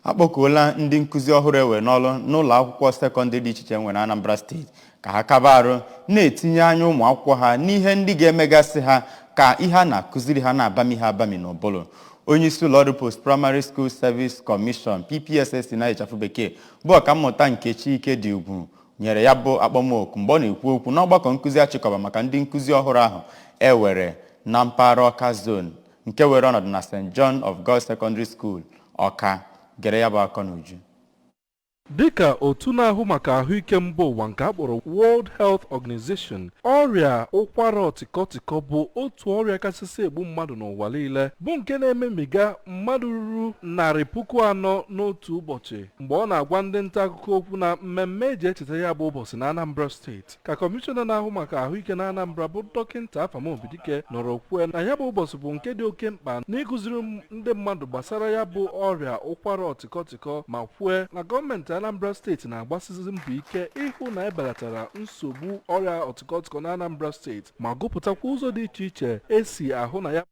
akpọkuola ndị nkụzi ọhụrụ ewe n'ọrụ n'ụlọ akwụkwọ sekọndịrị dị iche iche nwere Anambra steeti ka ha kaba arụ na-etinye anya ụmụ akwụkwọ ha n'ihe ndị ga-emegasị ha ka ihe a na-akụziri ha na-abami ha abami n'ụbụrụ. Onye isi ụlọ ọrụ Post Primary School Service Commission PPSS na ịchafụ bekee bụ ọkammụta Nkechi Ikedi Ugwu nyere ya bụ akpọmoku mgbe ọ na-ekwu okwu n'ọgbakọ nkụzi achịkọba maka ndị nkụzi ọhụrụ ahụ ewere na mpaghara Ọka zone nke were ọnọdụ na St. John of God Secondary School Ọka. Gere ya bụ akọ n'uju. Dịka otu na-ahụ maka ahụike mba ụwa nke akpọrọ World Health Organization, ọrịa ụkwara ọtịkọtịkọ bụ otu ọrịa kachasị egbu mmadụ n'ụwa niile bụ nke na-ememiga mmadụ ruru 400,000 n'otu ụbọchị. Mgbe ọ na-agwa ndị nta akụkọ okwu na mmemme eji echeta ya bụ ụbọchị na Anambra steeti, ka kọmishọna na-ahụ maka ahụike na Anambra bụ dọkịnta Afamobidike nọrọ kwue na ya bụ ụbọchị bụ nke dị oke mkpa n'ịkụziri ndị mmadụ gbasara ya bụ ọrịa ụkwara ọtịkọtịkọ ma kwue na gọọmenti Anambra steeti na-agbasizi mbọ ike ịhụ na ebelatara nsogbu ọrịa ọtịkọtịkọ na Anambra steeti ma gụpụtakwa ụzọ dị iche iche esi ahụ na ya